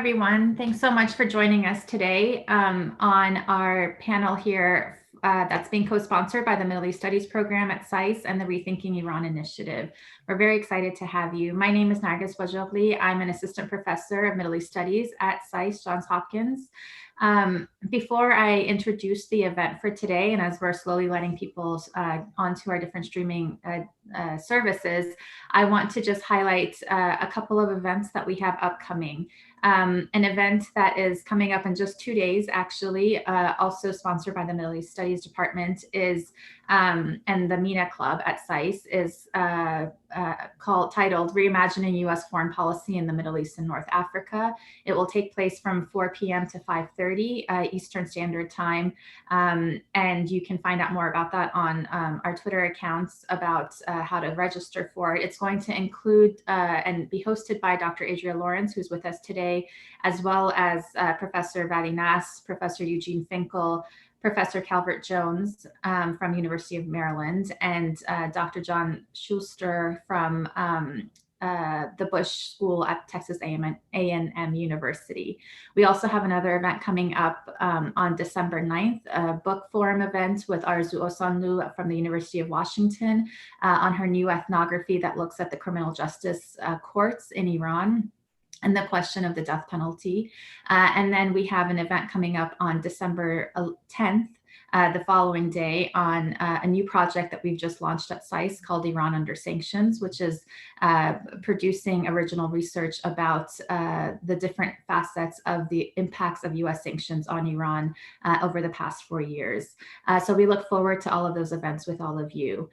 everyone. Thanks so much for joining us today on our panel here that's being co-sponsored by the Middle East Studies Program at SAIS and the Rethinking Iran Initiative. We're very excited to have you. My name is Nargis Wajogli. I'm an assistant professor of Middle East Studies at SAIS, Johns Hopkins. Before I introduce the event for today, and as we're slowly letting people onto our different streaming services, I want to just highlight a couple of events that we have upcoming. An event that is coming up in just 2 days, actually, also sponsored by the Middle East Studies Department, is and the MENA Club at SAIS is titled Reimagining U.S. Foreign Policy in the Middle East and North Africa. It will take place from 4 p.m. to 5:30 Eastern Standard Time, and you can find out more about that on our Twitter accounts about how to register for it. It's going to include and be hosted by Dr. Adria Lawrence, who's with us today, as well as Professor Vali Nass, Professor Eugene Finkel, Professor Calvert Jones from University of Maryland, and Dr. John Schuster from the Bush School at Texas A&M University. We also have another event coming up on December 9th, a book forum event with Arzu Osanlu from the University of Washington on her new ethnography that looks at the criminal justice courts in Iran and the question of the death penalty. And then we have an event coming up on December 10th, the following day, on a new project that we've just launched at SAIS called Iran Under Sanctions, which is producing original research about the different facets of the impacts of US sanctions on Iran over the past 4 years. So we look forward to all of those events with all of you.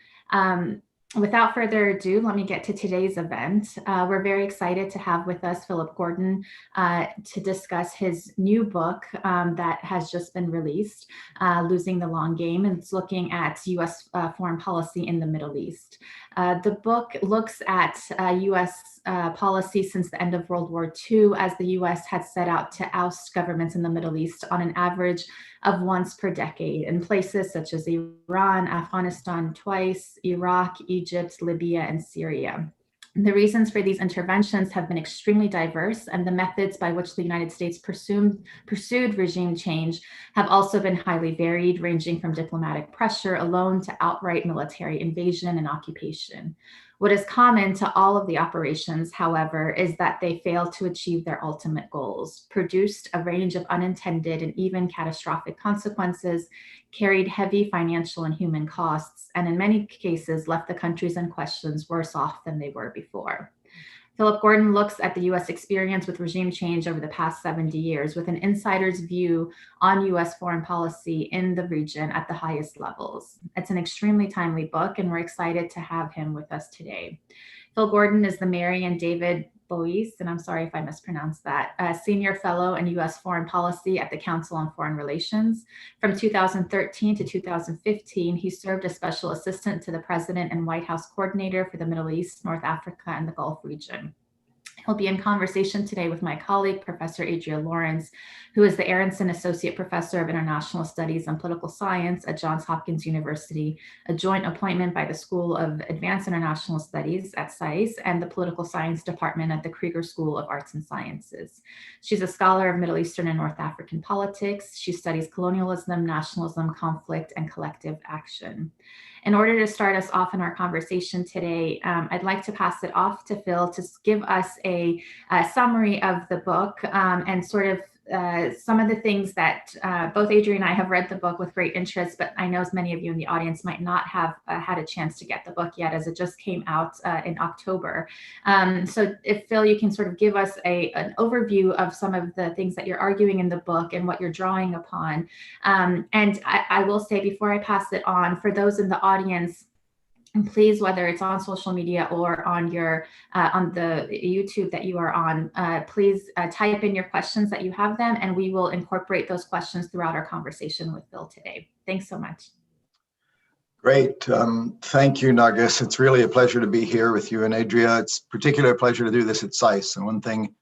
Without further ado, let me get to today's event. We're very excited to have with us Phillip Gordon to discuss his new book that has just been released, Losing the Long Game, and it's looking at US foreign policy in the Middle East. The book looks at US policy since the end of World War II, as the US had set out to oust governments in the Middle East on an average of once per decade in places such as Iran, Afghanistan twice, Iraq, Egypt, Libya, and Syria. The reasons for these interventions have been extremely diverse, and the methods by which the United States pursued regime change have also been highly varied, ranging from diplomatic pressure alone to outright military invasion and occupation. What is common to all of the operations, however, is that they failed to achieve their ultimate goals, produced a range of unintended and even catastrophic consequences, carried heavy financial and human costs, and in many cases left the countries in question worse off than they were before. Phillip Gordon looks at the US experience with regime change over the past 70 years with an insider's view on US foreign policy in the region at the highest levels. It's an extremely timely book, and we're excited to have him with us today. Phil Gordon is the Mary and David Boyce, and I'm sorry if I mispronounced that, Senior Fellow in U.S. Foreign Policy at the Council on Foreign Relations. From 2013 to 2015, he served as Special Assistant to the President and White House Coordinator for the Middle East, North Africa, and the Gulf region. He'll be in conversation today with my colleague, Professor Adria Lawrence, who is the Aronson Associate Professor of International Studies and Political Science at Johns Hopkins University, a joint appointment by the School of Advanced International Studies at SAIS and the Political Science Department at the Krieger School of Arts and Sciences. She's a scholar of Middle Eastern and North African politics. She studies colonialism, nationalism, conflict, and collective action. In order to start us off in our conversation today, I'd like to pass it off to Phil to give us a summary of the book and sort of some of the things that both Adria and I have read the book with great interest, but I know as many of you in the audience might not have had a chance to get the book yet, as it just came out in October. So if Phil, you can sort of give us an overview of some of the things that you're arguing in the book and what you're drawing upon. And I will say before I pass it on, for those in the audience, and please, whether it's on social media or on your on the YouTube that you are on, please type in your questions that you have them, and we will incorporate those questions throughout our conversation with Phil today. Thanks so much. Great. Thank you, Nargis. It's really a pleasure to be here with you and Adria. It's a particular pleasure to do this at SAIS. And one thing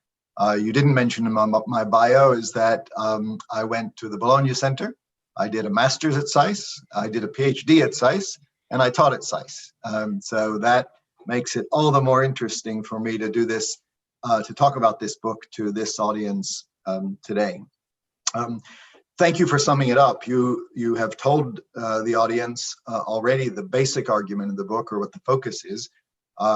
you didn't mention in my bio is that I went to the Bologna Center. I did a master's at SAIS. I did a PhD at SAIS. And I taught at SAIS. So that makes it all the more interesting for me to do this to talk about this book to this audience today. Thank you for summing it up. You have told the audience already the basic argument of the book, or what the focus is,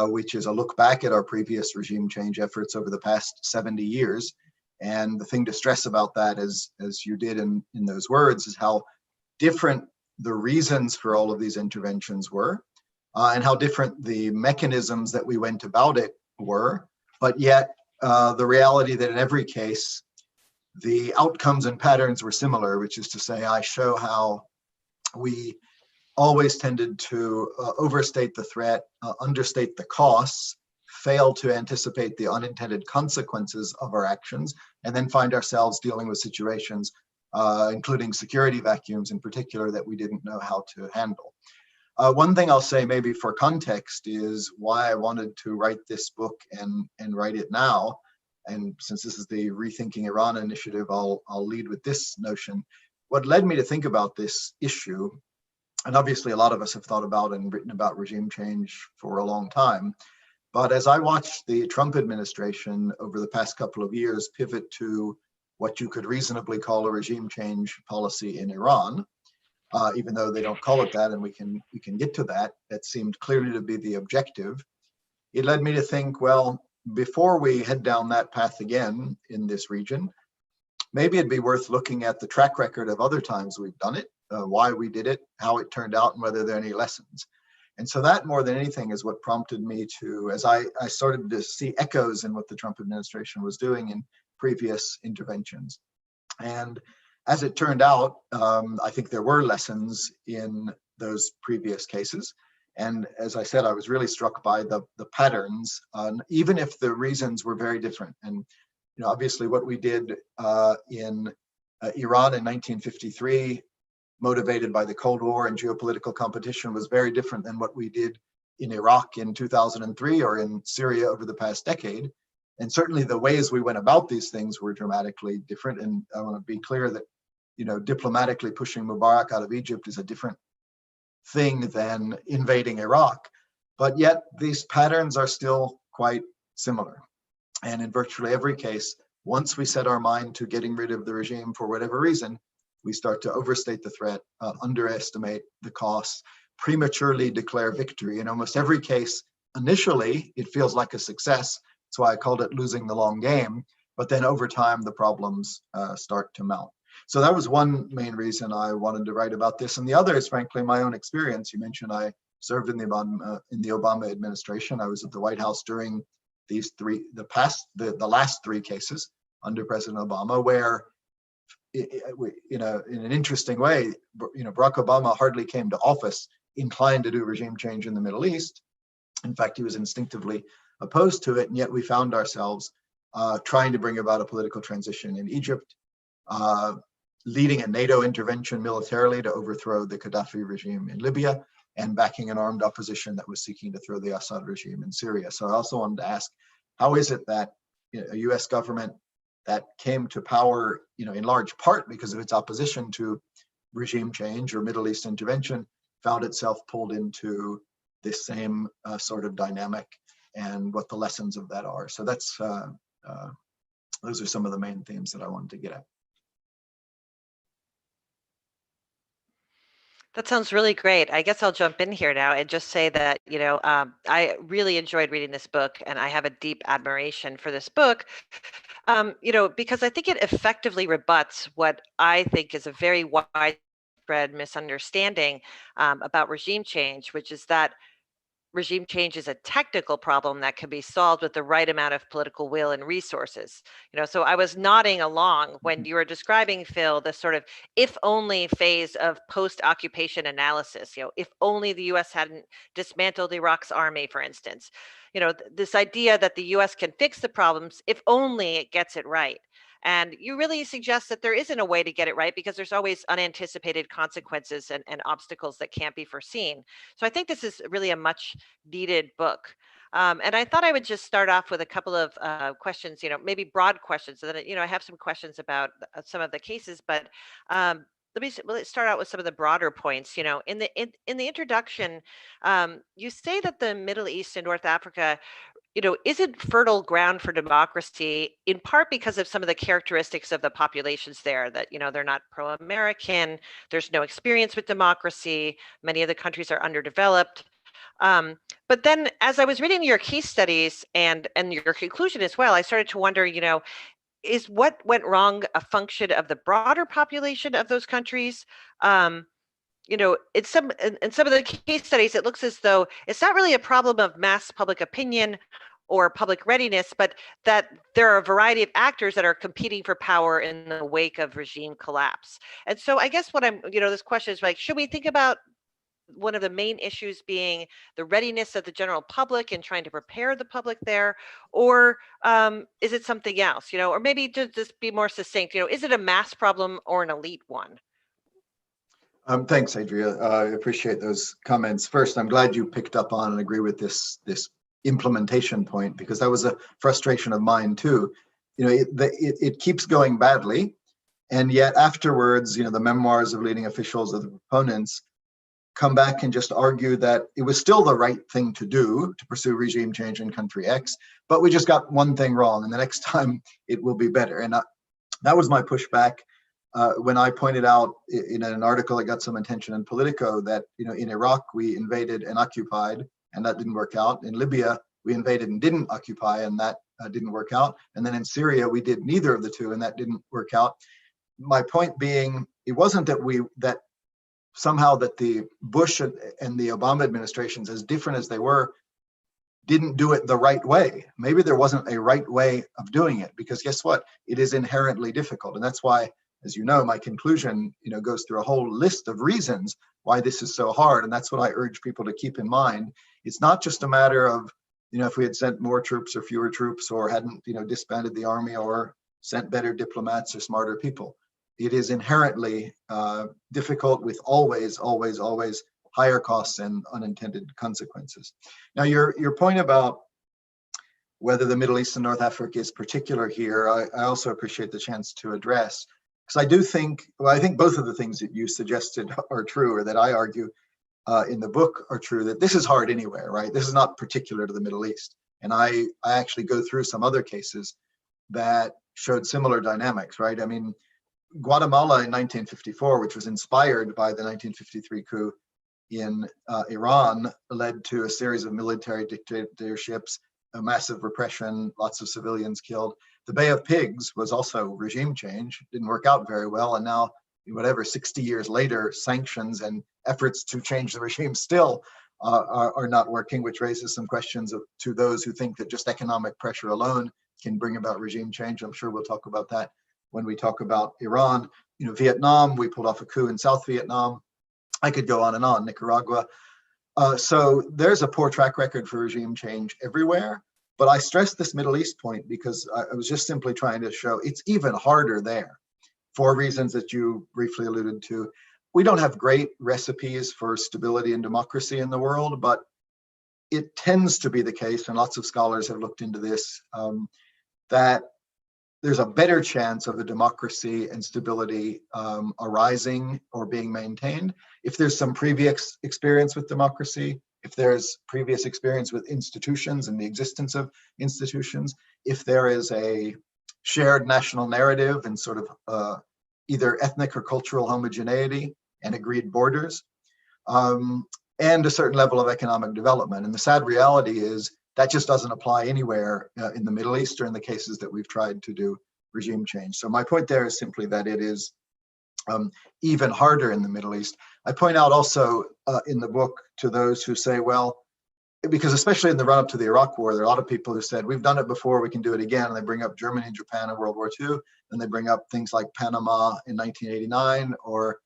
which is a look back at our previous regime change efforts over the past 70 years. And the thing to stress about that, as you did in those words, is how different the reasons for all of these interventions were, and how different the mechanisms that we went about it were, but yet the reality that in every case, the outcomes and patterns were similar, which is to say, I show how we always tended to overstate the threat, understate the costs, fail to anticipate the unintended consequences of our actions, and then find ourselves dealing with situations, including security vacuums in particular, that we didn't know how to handle. One thing I'll say maybe for context is why I wanted to write this book and write it now. And since this is the Rethinking Iran initiative, I'll lead with this notion. What led me to think about this issue, and obviously a lot of us have thought about and written about regime change for a long time, but as I watched the Trump administration over the past couple of years pivot to what you could reasonably call a regime change policy in Iran, even though they don't call it that, and we can get to that, that seemed clearly to be the objective. It led me to think, well, before we head down that path again in this region, maybe it'd be worth looking at the track record of other times we've done it, why we did it, how it turned out, and whether there are any lessons. And so that, more than anything, is what prompted me to, as I started to see echoes in what the Trump administration was doing in previous interventions. And as it turned out, I think there were lessons in those previous cases. And as I said, I was really struck by the patterns, even if the reasons were very different. And obviously what we did in Iran in 1953, motivated by the Cold War and geopolitical competition, was very different than what we did in Iraq in 2003 or in Syria over the past decade. And certainly the ways we went about these things were dramatically different. And I want to be clear that, diplomatically pushing Mubarak out of Egypt is a different thing than invading Iraq. But yet these patterns are still quite similar. And in virtually every case, once we set our mind to getting rid of the regime for whatever reason, we start to overstate the threat, underestimate the costs, prematurely declare victory. In almost every case, initially, it feels like a success. That's why I called it losing the long game. But then over time, the problems start to mount. So that was one main reason I wanted to write about this. And the other is, frankly, my own experience. You mentioned I served in the Obama administration. I was at the White House during these the last three cases under President Obama, where, in an interesting way, Barack Obama hardly came to office inclined to do regime change in the Middle East. In fact, he was instinctively opposed to it, and yet we found ourselves trying to bring about a political transition in Egypt, leading a NATO intervention militarily to overthrow the Gaddafi regime in Libya, and backing an armed opposition that was seeking to throw the Assad regime in Syria. So I also wanted to ask, how is it that a US government that came to power, in large part because of its opposition to regime change or Middle East intervention, found itself pulled into this same sort of dynamic, and what the lessons of that are? So that's those are some of the main themes that I wanted to get at. That sounds really great. I guess I'll jump in here now and just say that, I really enjoyed reading this book, and I have a deep admiration for this book, because I think it effectively rebuts what I think is a very widespread misunderstanding about regime change, which is that regime change is a technical problem that can be solved with the right amount of political will and resources. So I was nodding along when you were describing, Phil, the sort of if only phase of post-occupation analysis. If only the US hadn't dismantled Iraq's army, for instance. This idea that the US can fix the problems if only it gets it right. And you really suggest that there isn't a way to get it right, because there's always unanticipated consequences and obstacles that can't be foreseen. So I think this is really a much needed book. And I thought I would just start off with a couple of questions, maybe broad questions. And then, I have some questions about some of the cases, but let's start out with some of the broader points. In the introduction, you say that the Middle East and North Africa isn't fertile ground for democracy, in part because of some of the characteristics of the populations there, that, they're not pro-American, there's no experience with democracy, many of the countries are underdeveloped. But then as I was reading your case studies and your conclusion as well, I started to wonder, is what went wrong a function of the broader population of those countries? In some of the case studies, it looks as though it's not really a problem of mass public opinion or public readiness, but that there are a variety of actors that are competing for power in the wake of regime collapse. And so I guess what this question is like, should we think about one of the main issues being the readiness of the general public and trying to prepare the public there, or is it something else, or maybe to just be more succinct, is it a mass problem or an elite one? Thanks, Adria. I appreciate those comments. First, I'm glad you picked up on and agree with this implementation point, because that was a frustration of mine too. It keeps going badly, and yet afterwards, the memoirs of leading officials, of the proponents, come back and just argue that it was still the right thing to do to pursue regime change in country X, but we just got one thing wrong, and the next time it will be better. And that was my pushback. When I pointed out in an article that got some attention in Politico that, in Iraq, we invaded and occupied, and that didn't work out. In Libya, we invaded and didn't occupy, and that didn't work out. And then in Syria, we did neither of the two, and that didn't work out. My point being, it wasn't that somehow that the Bush and the Obama administrations, as different as they were, didn't do it the right way. Maybe there wasn't a right way of doing it, because guess what? It is inherently difficult. And that's why, as you know, my conclusion, goes through a whole list of reasons why this is so hard. And that's what I urge people to keep in mind. It's not just a matter of, if we had sent more troops or fewer troops, or hadn't, disbanded the army, or sent better diplomats or smarter people. It is inherently difficult, with always higher costs and unintended consequences. Now, your point about whether the Middle East and North Africa is particular here, I also appreciate the chance to address. Because I think both of the things that you suggested are true, or that I argue in the book are true, that this is hard anywhere, right? This is not particular to the Middle East. And I actually go through some other cases that showed similar dynamics, right? I mean, Guatemala in 1954, which was inspired by the 1953 coup in Iran, led to a series of military dictatorships, a massive repression, lots of civilians killed. The Bay of Pigs was also regime change. It didn't work out very well. And now, 60 years later, sanctions and efforts to change the regime still are not working, which raises some questions to those who think that just economic pressure alone can bring about regime change. I'm sure we'll talk about that when we talk about Iran. Vietnam, we pulled off a coup in South Vietnam. I could go on and on, Nicaragua. So there's a poor track record for regime change everywhere. But I stress this Middle East point because I was just simply trying to show it's even harder there for reasons that you briefly alluded to. We don't have great recipes for stability and democracy in the world, but it tends to be the case, and lots of scholars have looked into this, that there's a better chance of a democracy and stability arising or being maintained if there's some previous experience with democracy, if there's previous experience with institutions and the existence of institutions, if there is a shared national narrative and sort of either ethnic or cultural homogeneity and agreed borders, and a certain level of economic development. And the sad reality is that just doesn't apply anywhere in the Middle East or in the cases that we've tried to do regime change. So my point there is simply that it is even harder in the Middle East. I point out also in the book to those who say, well, because especially in the run-up to the Iraq War, there are a lot of people who said, we've done it before, we can do it again. And they bring up Germany and Japan in World War II, and they bring up things like Panama in 1989 or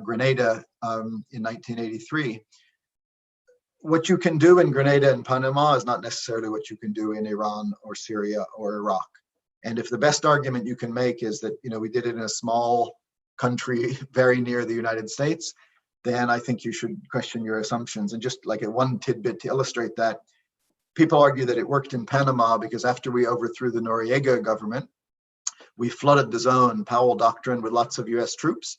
Grenada in 1983. What you can do in Grenada and Panama is not necessarily what you can do in Iran or Syria or Iraq. And if the best argument you can make is that, we did it in a small country very near the United States, then I think you should question your assumptions. And just like one tidbit to illustrate that, people argue that it worked in Panama because after we overthrew the Noriega government, we flooded the zone, Powell Doctrine, with lots of US troops.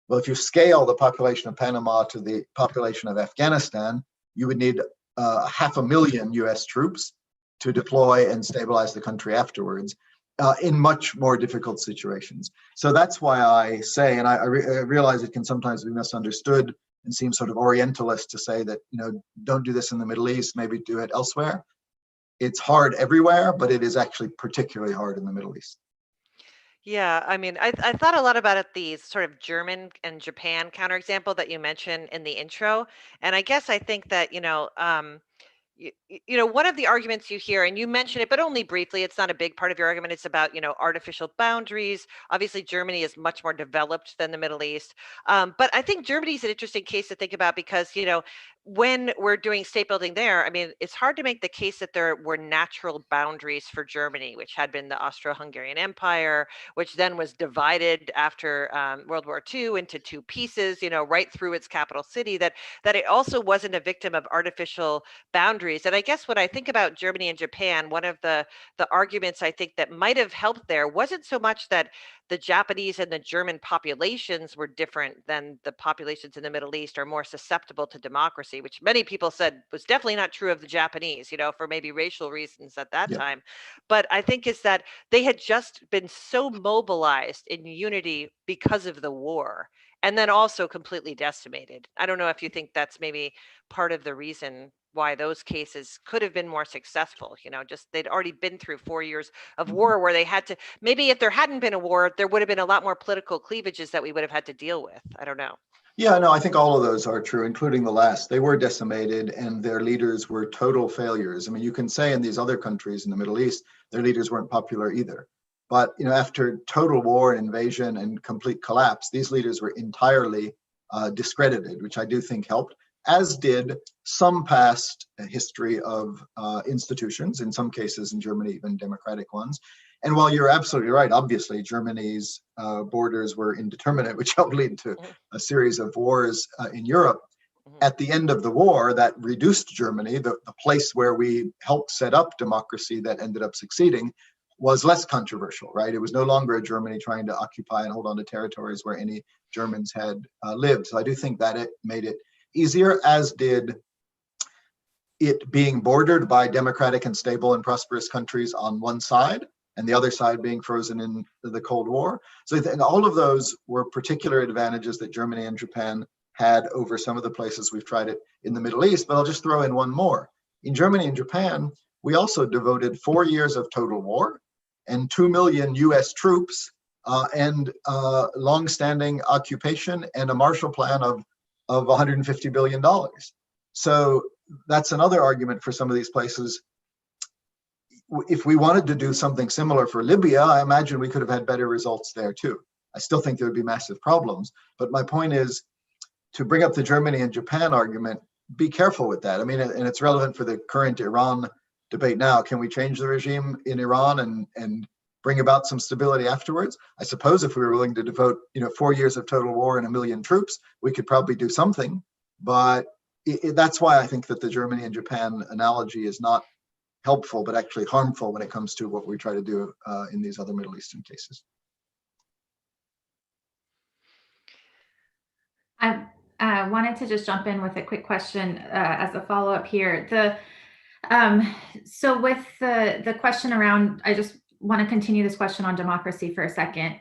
Well, if you scale the population of Panama to the population of Afghanistan, you would need 500,000 US troops. to deploy and stabilize the country afterwards in much more difficult situations. So that's why I say, and I realize it can sometimes be misunderstood and seem sort of Orientalist to say that, don't do this in the Middle East, maybe do it elsewhere. It's hard everywhere, but it is actually particularly hard in the Middle East. Yeah, I mean, I thought a lot about it, the sort of German and Japan counterexample that you mentioned in the intro. And I guess I think that, one of the arguments you hear, and you mention it, but only briefly, it's not a big part of your argument. It's about, artificial boundaries. Obviously, Germany is much more developed than the Middle East. But I think Germany is an interesting case to think about because, when we're doing state building there, I mean, it's hard to make the case that there were natural boundaries for Germany, which had been the Austro-Hungarian Empire, which then was divided after World War II into two pieces, right through its capital city, that it also wasn't a victim of artificial boundaries. And I guess when I think about Germany and Japan, one of the arguments I think that might have helped there wasn't so much that the Japanese and the German populations were different than the populations in the Middle East, are more susceptible to democracy, which many people said was definitely not true of the Japanese, for maybe racial reasons at that time. But I think is that they had just been so mobilized in unity because of the war, and then also completely decimated. I don't know if you think that's maybe part of the reason why those cases could have been more successful. Just they'd already been through 4 years of war where they had to, maybe if there hadn't been a war, there would have been a lot more political cleavages that we would have had to deal with. I don't know. Yeah, no, I think all of those are true, including the last. They were decimated and their leaders were total failures. I mean, you can say in these other countries in the Middle East, their leaders weren't popular either. But after total war and invasion and complete collapse, these leaders were entirely discredited, which I do think helped, as did some past history of institutions, in some cases in Germany, even democratic ones. And while you're absolutely right, obviously Germany's borders were indeterminate, which helped lead to a series of wars in Europe. At the end of the war, that reduced Germany, the place where we helped set up democracy that ended up succeeding, was less controversial, right? It was no longer a Germany trying to occupy and hold on to territories where any Germans had lived. So I do think that it made it easier, as did it being bordered by democratic and stable and prosperous countries on one side, and the other side being frozen in the Cold War. So I think all of those were particular advantages that Germany and Japan had over some of the places we've tried it in the Middle East. But I'll just throw in one more. In Germany and Japan, we also devoted 4 years of total war and 2 million US troops and long-standing occupation and a Marshall Plan of $150 billion. So that's another argument for some of these places. If we wanted to do something similar for Libya, I imagine we could have had better results there too. I still think there would be massive problems. But my point is, to bring up the Germany and Japan argument, be careful with that. I mean, and it's relevant for the current Iran debate now. Can we change the regime in Iran and bring about some stability afterwards? I suppose if we were willing to devote 4 years of total war and 1 million troops, we could probably do something. But that's why I think that the Germany and Japan analogy is not helpful, but actually harmful when it comes to what we try to do in these other Middle Eastern cases. I wanted to just jump in with a quick question as a follow-up here. So with the question around, I just want to continue this question on democracy for a second.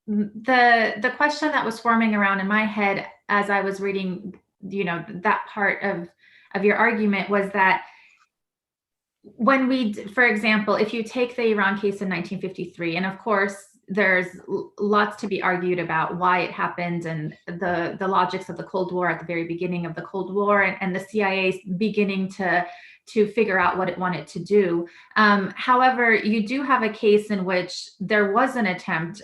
The question that was forming around in my head as I was reading, that part of your argument was that when we, for example, if you take the Iran case in 1953, and of course, there's lots to be argued about why it happened and the logics of the Cold War at the very beginning of the Cold War and the CIA beginning to figure out what it wanted to do. However, you do have a case in which there was an attempt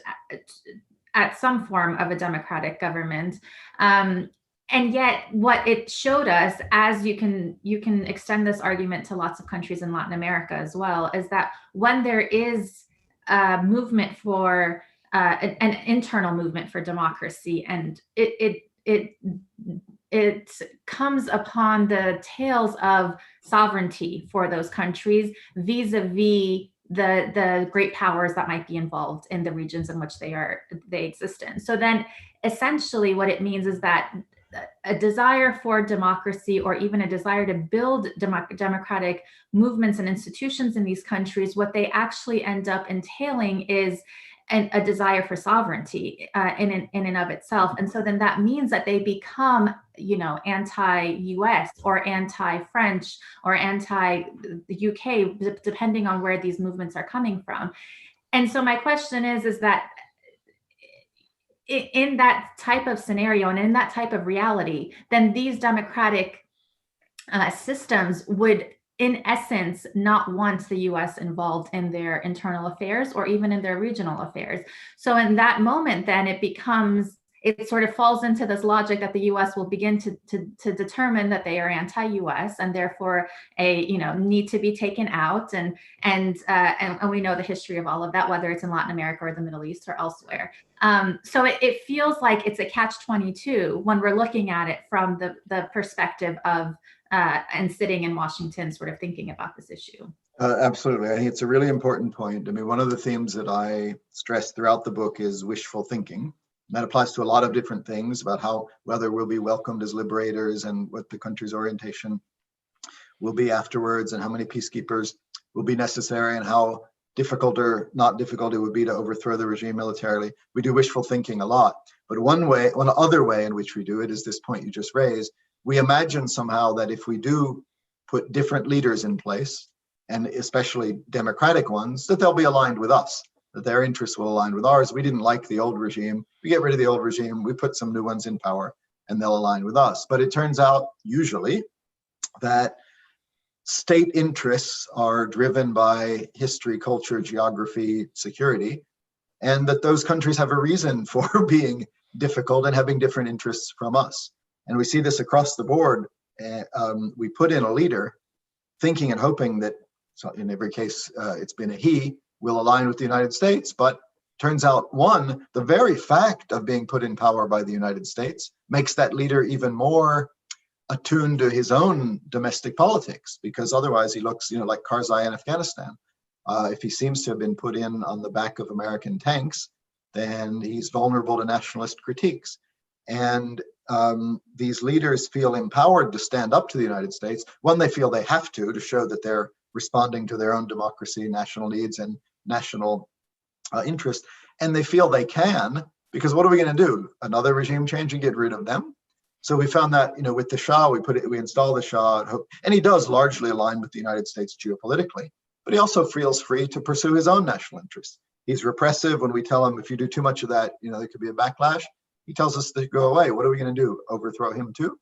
at some form of a democratic government. And yet what it showed us, as you can extend this argument to lots of countries in Latin America as well, is that when there is a movement for an internal movement for democracy, and it comes upon the tails of sovereignty for those countries vis-a-vis the great powers that might be involved in the regions in which they exist in. So then essentially what it means is that a desire for democracy, or even a desire to build democratic movements and institutions in these countries, what they actually end up entailing is a desire for sovereignty in and of itself. And so then that means that they become, anti-US or anti-French or anti-UK, depending on where these movements are coming from. And so my question is that in that type of scenario and in that type of reality, then these democratic systems would, in essence, not want the US involved in their internal affairs or even in their regional affairs. So in that moment, then it sort of falls into this logic that the US will begin to determine that they are anti-US and therefore need to be taken out. And we know the history of all of that, whether it's in Latin America or the Middle East or elsewhere. So it feels like it's a catch-22 when we're looking at it from the perspective of and sitting in Washington, sort of thinking about this issue. Absolutely. I think it's a really important point. I mean, one of the themes that I stress throughout the book is wishful thinking. And that applies to a lot of different things about whether we'll be welcomed as liberators and what the country's orientation will be afterwards and how many peacekeepers will be necessary and how difficult or not difficult it would be to overthrow the regime militarily. We do wishful thinking a lot. But one other way in which we do it is this point you just raised. We imagine somehow that if we do put different leaders in place, and especially democratic ones, that they'll be aligned with us, that their interests will align with ours. We didn't like the old regime. We get rid of the old regime, we put some new ones in power, and they'll align with us. But it turns out, usually, that state interests are driven by history, culture, geography, security, and that those countries have a reason for being difficult and having different interests from us. And we see this across the board. We put in a leader thinking and hoping that, so in every case, it's been a he, will align with the United States. But turns out, the very fact of being put in power by the United States makes that leader even more attuned to his own domestic politics, because otherwise he looks, like Karzai in Afghanistan. If he seems to have been put in on the back of American tanks, then he's vulnerable to nationalist critiques. And these leaders feel empowered to stand up to the United States. They feel they have to show that they're responding to their own democracy, national needs, and national interest. And they feel they can, because what are we going to do? Another regime change and get rid of them? So we found that, with the Shah, we install the Shah, and he does largely align with the United States geopolitically, but he also feels free to pursue his own national interests. He's repressive. When we tell him, if you do too much of that, there could be a backlash. He tells us to go away. What are we going to do? Overthrow him too?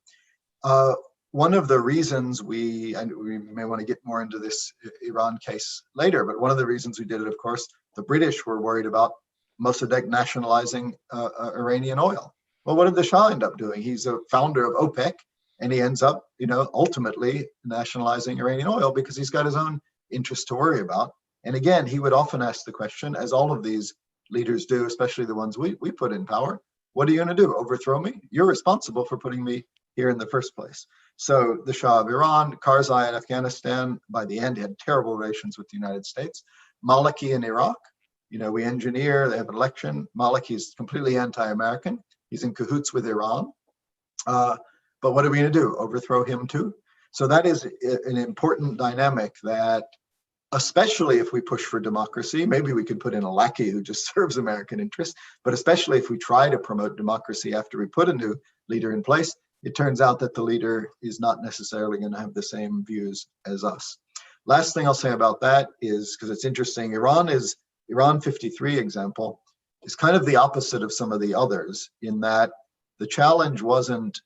One of the reasons we may want to get more into this Iran case later, but one of the reasons we did it, of course, the British were worried about Mossadegh nationalizing Iranian oil. Well, what did the Shah end up doing? He's a founder of OPEC, and he ends up, ultimately nationalizing Iranian oil because he's got his own interests to worry about. And again, he would often ask the question, as all of these leaders do, especially the ones we put in power, what are you going to do? Overthrow me? You're responsible for putting me here in the first place. So the Shah of Iran, Karzai in Afghanistan, by the end, had terrible relations with the United States. Maliki in Iraq, we engineer, they have an election. Maliki is completely anti-American. He's in cahoots with Iran. But what are we going to do? Overthrow him too? So that is an important dynamic that, especially if we push for democracy, maybe we could put in a lackey who just serves American interests, but especially if we try to promote democracy after we put a new leader in place, it turns out that the leader is not necessarily going to have the same views as us. Last thing I'll say about that is, because it's interesting, Iran 53 example is kind of the opposite of some of the others, in that the challenge wasn't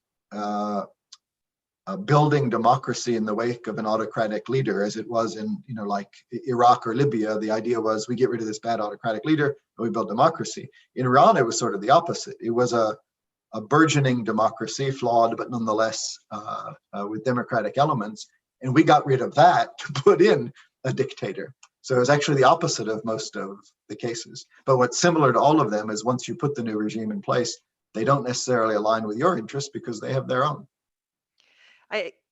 building democracy in the wake of an autocratic leader, as it was in, like Iraq or Libya. The idea was we get rid of this bad autocratic leader and we build democracy. In Iran, it was sort of the opposite. It was a burgeoning democracy, flawed, but nonetheless with democratic elements. And we got rid of that to put in a dictator. So it was actually the opposite of most of the cases. But what's similar to all of them is once you put the new regime in place, they don't necessarily align with your interests because they have their own.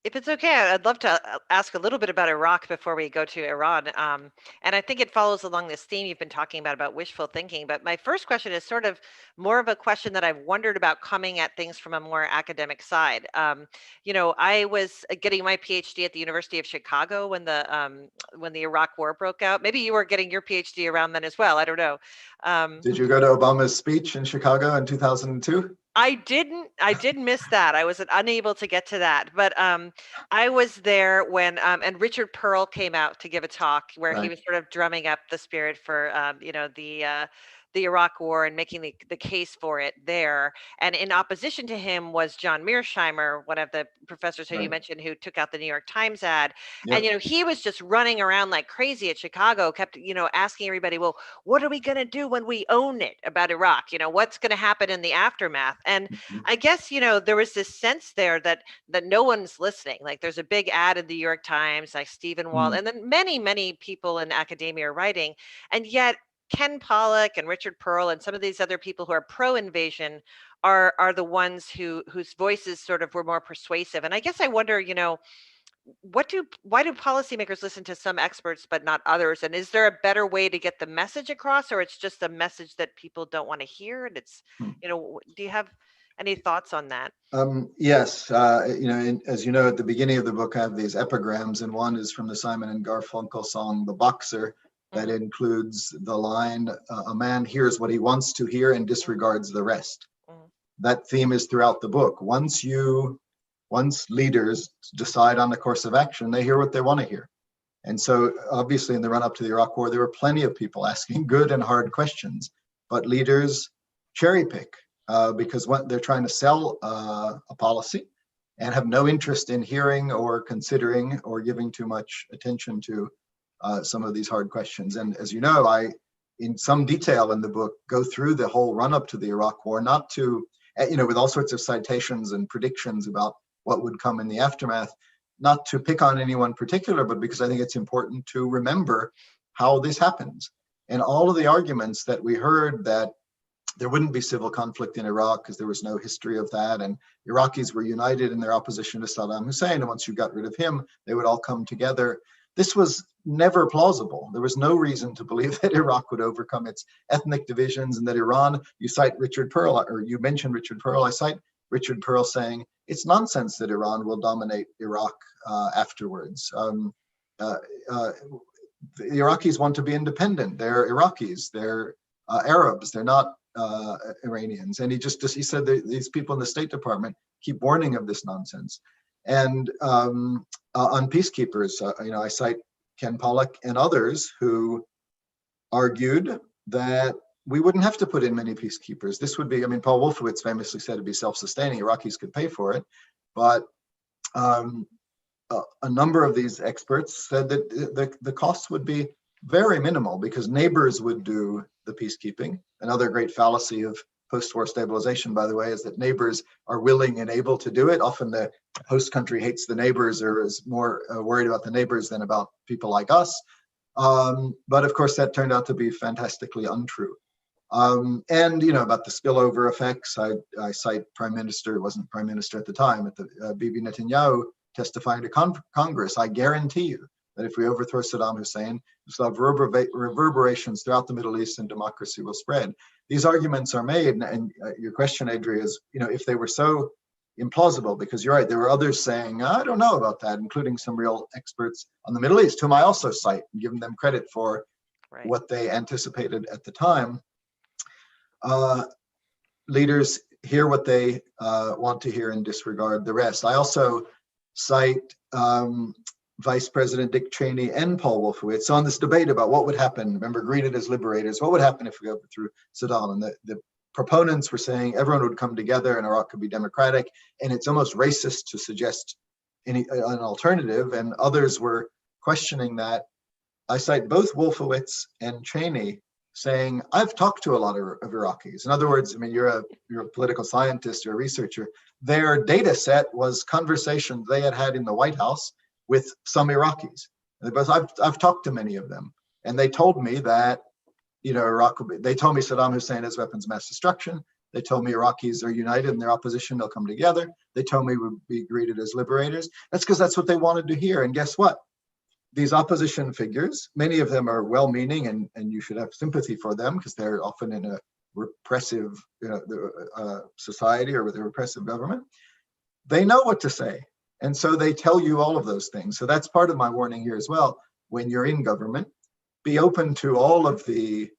If it's okay, I'd love to ask a little bit about Iraq before we go to Iran. And I think it follows along this theme you've been talking about wishful thinking. But my first question is sort of more of a question that I've wondered about coming at things from a more academic side. I was getting my PhD at the University of Chicago when the Iraq War broke out. Maybe you were getting your PhD around then as well. I don't know. Did you go to Obama's speech in Chicago in 2002? I did miss that. I was unable to get to that, but I was there when and Richard Pearl came out to give a talk where he Right. was sort of drumming up the spirit for the Iraq War and making the case for it there. And in opposition to him was John Mearsheimer, one of the professors who you Right. mentioned, who took out the New York Times ad. Yep. And he was just running around like crazy at Chicago, kept asking everybody, well, what are we going to do when we own it about Iraq? What's going to happen in the aftermath? And Mhm. I guess, there was this sense there that no one's listening. Like there's a big ad in the New York Times, like Stephen Walt, Mm. and then many, many people in academia are writing. And yet Ken Pollack and Richard Pearl and some of these other people who are pro-invasion are the ones whose voices sort of were more persuasive. And I guess I wonder, why do policymakers listen to some experts but not others? And is there a better way to get the message across, or it's just a message that people don't want to hear? And it's, Mm. do you have any thoughts on that? Yes, as you know, at the beginning of the book, I have these epigrams, and one is from the Simon and Garfunkel song, The Boxer, that Mhm, includes the line, a man hears what he wants to hear and disregards the rest. mhm, That theme is throughout the book. Once leaders decide on the course of action, they hear what they want to hear. And so obviously in the run up to the Iraq War, there were plenty of people asking good and hard questions, but leaders cherry pick because what they're trying to sell a policy and have no interest in hearing or considering or giving too much attention to some of these hard questions. And as you know, I, in some detail in the book, go through the whole run up to the Iraq War, not to, with all sorts of citations and predictions about what would come in the aftermath, not to pick on anyone particular, but because I think it's important to remember how this happens. And all of the arguments that we heard that there wouldn't be civil conflict in Iraq because there was no history of that, and Iraqis were united in their opposition to Saddam Hussein, and once you got rid of him, they would all come together. This was never plausible. There was no reason to believe that Iraq would overcome its ethnic divisions, and that Iran, you cite Richard Pearl, or you mentioned Richard Pearl, I cite Richard Pearl saying, it's nonsense that Iran will dominate Iraq afterwards. The Iraqis want to be independent. They're Iraqis, they're Arabs, they're not Iranians. And he said that these people in the State Department keep warning of this nonsense. And on peacekeepers, I cite Ken Pollack and others who argued that we wouldn't have to put in many peacekeepers. This would be, Paul Wolfowitz famously said it'd be self-sustaining. Iraqis could pay for it. But a number of these experts said that the costs would be very minimal because neighbors would do the peacekeeping. Another great fallacy of post-war stabilization, by the way, is that neighbors are willing and able to do it. Often the host country hates the neighbors or is more worried about the neighbors than about people like us. But of course, that turned out to be fantastically untrue. And about the spillover effects, I cite Prime Minister, wasn't Prime Minister at the time, at the Bibi Netanyahu testifying to Congress. I guarantee you that if we overthrow Saddam Hussein, this will have reverberations throughout the Middle East and democracy will spread. These arguments are made, and your question, Adria, is if they were so implausible, because you're right, there were others saying, I don't know about that, including some real experts on the Middle East, whom I also cite and give them credit for what they anticipated at the time. Leaders hear what they want to hear and disregard the rest. I also cite Vice President Dick Cheney and Paul Wolfowitz on this debate about what would happen. Remember, greeted as liberators, what would happen if we overthrew Saddam? And the proponents were saying everyone would come together and Iraq could be democratic. And it's almost racist to suggest an alternative. And others were questioning that. I cite both Wolfowitz and Cheney saying, I've talked to a lot of Iraqis. In other words, you're a political scientist, you're a researcher. Their data set was conversations they had in the White House with some Iraqis. I've talked to many of them, and they told me that Iraq. They told me Saddam Hussein has weapons of mass destruction. They told me Iraqis are united in their opposition, they'll come together. They told me we'd be greeted as liberators. That's because that's what they wanted to hear. And guess what? These opposition figures, many of them are well-meaning, and you should have sympathy for them because they're often in a repressive society or with a repressive government. They know what to say. And so they tell you all of those things. So that's part of my warning here as well. When you're in government, be open to all of the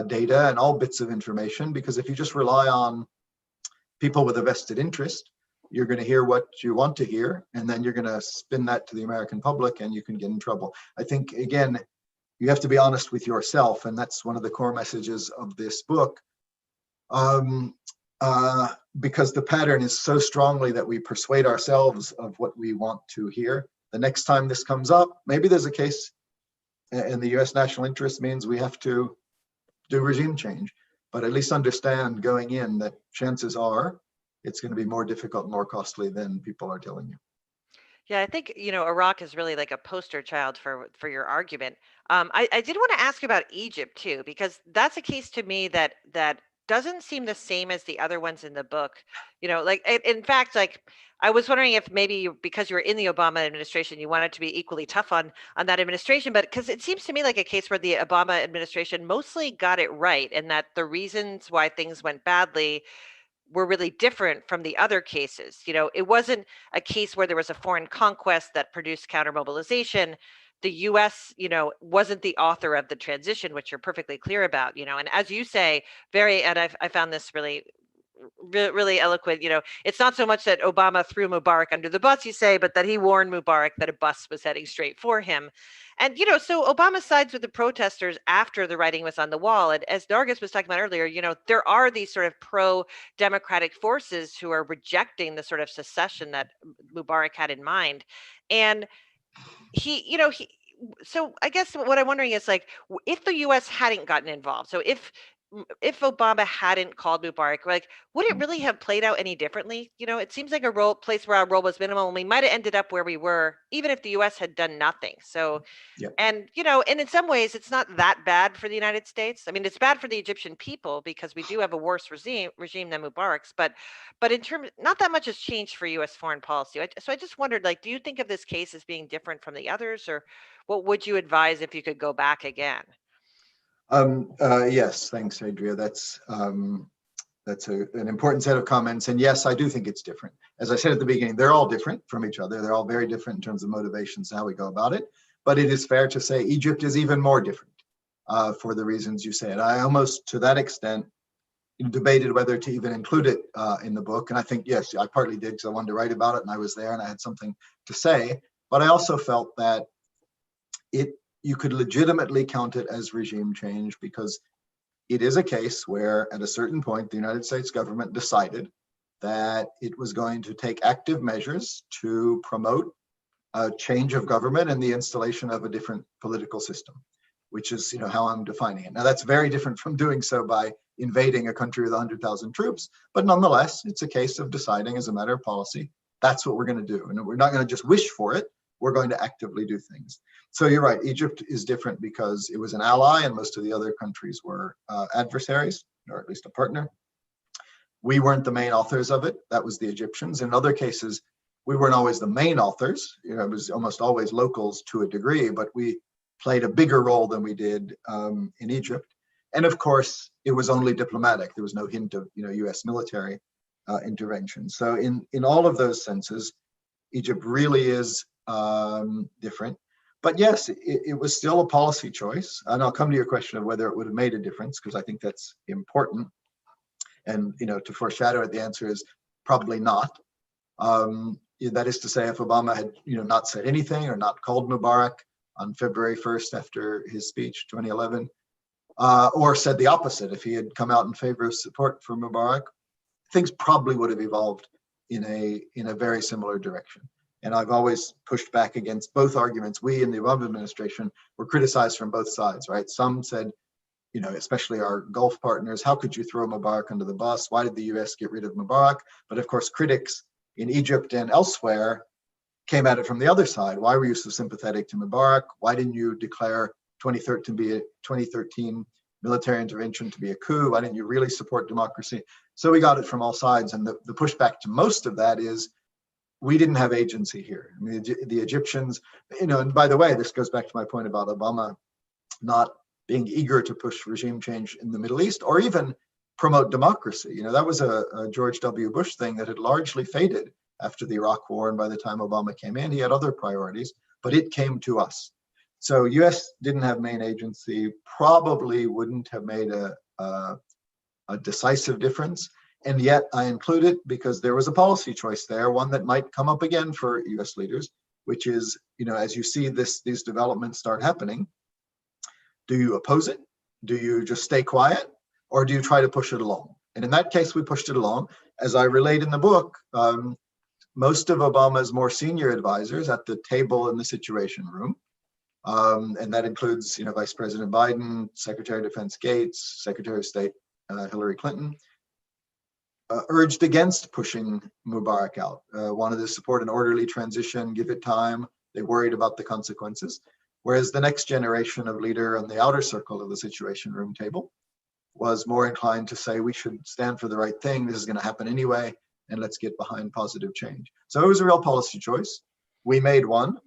data and all bits of information, because if you just rely on people with a vested interest, you're going to hear what you want to hear, and then you're going to spin that to the American public, and you can get in trouble. I think, again, you have to be honest with yourself, and that's one of the core messages of this book, because the pattern is so strongly that we persuade ourselves of what we want to hear. The next time this comes up, maybe there's a case, and the US national interest means we have to do regime change, but at least understand going in that chances are it's going to be more difficult and more costly than people are telling you. Yeah, I think, Iraq is really like a poster child for your argument. I did want to ask about Egypt too, because that's a case to me that doesn't seem the same as the other ones in the book. In fact, like I was wondering if maybe because you were in the Obama administration, you wanted to be equally tough on that administration, but because it seems to me like a case where the Obama administration mostly got it right, and that the reasons why things went badly were really different from the other cases. It wasn't a case where there was a foreign conquest that produced counter mobilization. The US, wasn't the author of the transition, which you're perfectly clear about, and as you say, and I found this really eloquent. It's not so much that Obama threw Mubarak under the bus, you say, but that he warned Mubarak that a bus was heading straight for him. And, so Obama sides with the protesters after the writing was on the wall. And as Nargis was talking about earlier, there are these sort of pro-democratic forces who are rejecting the sort of secession that Mubarak had in mind. And so I guess what I'm wondering is, like, if the US hadn't gotten involved, so if Obama hadn't called Mubarak, like, would it really have played out any differently? It seems like a place where our role was minimal, and we might have ended up where we were, even if the US had done nothing. So, Yeah. and in some ways, it's not that bad for the United States. I mean, it's bad for the Egyptian people because we do have a worse regime than Mubarak's, but in terms, not that much has changed for US foreign policy. So I just wondered, like, do you think of this case as being different from the others, or what would you advise if you could go back again? Yes, thanks, Adria. That's an important set of comments. And yes, I do think it's different. As I said at the beginning, they're all different from each other. They're all very different in terms of motivations and how we go about it. But it is fair to say Egypt is even more different for the reasons you said. I almost, to that extent, debated whether to even include it in the book. And I think, yes, I partly did because I wanted to write about it and I was there and I had something to say. But I also felt that you could legitimately count it as regime change because it is a case where at a certain point, the United States government decided that it was going to take active measures to promote a change of government and the installation of a different political system, which is how I'm defining it. Now, that's very different from doing so by invading a country with 100,000 troops, but nonetheless, it's a case of deciding as a matter of policy, that's what we're going to do. And we're not going to just wish for it, we're going to actively do things. So you're right, Egypt is different because it was an ally and most of the other countries were adversaries, or at least a partner. We weren't the main authors of it, that was the Egyptians. In other cases, we weren't always the main authors. It was almost always locals to a degree, but we played a bigger role than we did in Egypt. And of course, it was only diplomatic. There was no hint of US military intervention. So in all of those senses, Egypt really is different. But yes, it was still a policy choice. And I'll come to your question of whether it would have made a difference, because I think that's important. And to foreshadow it, the answer is probably not. That is to say, if Obama had not said anything or not called Mubarak on February 1st after his speech, 2011, or said the opposite, if he had come out in favor of support for Mubarak, things probably would have evolved in a very similar direction. And I've always pushed back against both arguments. We in the Obama administration were criticized from both sides, right? Some said, especially our Gulf partners, how could you throw Mubarak under the bus? Why did the US get rid of Mubarak? But of course, critics in Egypt and elsewhere came at it from the other side. Why were you so sympathetic to Mubarak? Why didn't you declare 2013 to be military intervention to be a coup? Why didn't you really support democracy? So we got it from all sides. And the pushback to most of that is, we didn't have agency here. I mean, the Egyptians, and by the way, this goes back to my point about Obama not being eager to push regime change in the Middle East or even promote democracy. That was a George W. Bush thing that had largely faded after the Iraq War. And by the time Obama came in, he had other priorities, but it came to us. So US didn't have main agency, probably wouldn't have made a decisive difference. And yet I include it because there was a policy choice there, one that might come up again for US leaders, which is, as you see these developments start happening, do you oppose it? Do you just stay quiet? Or do you try to push it along? And in that case, we pushed it along. As I relate in the book, most of Obama's more senior advisors at the table in the Situation Room, and that includes, Vice President Biden, Secretary of Defense Gates, Secretary of State Hillary Clinton, urged against pushing Mubarak out, wanted to support an orderly transition, give it time. They worried about the consequences. Whereas the next generation of leader on the outer circle of the Situation Room table was more inclined to say, we should stand for the right thing. This is going to happen anyway, and let's get behind positive change. So it was a real policy choice. We made one.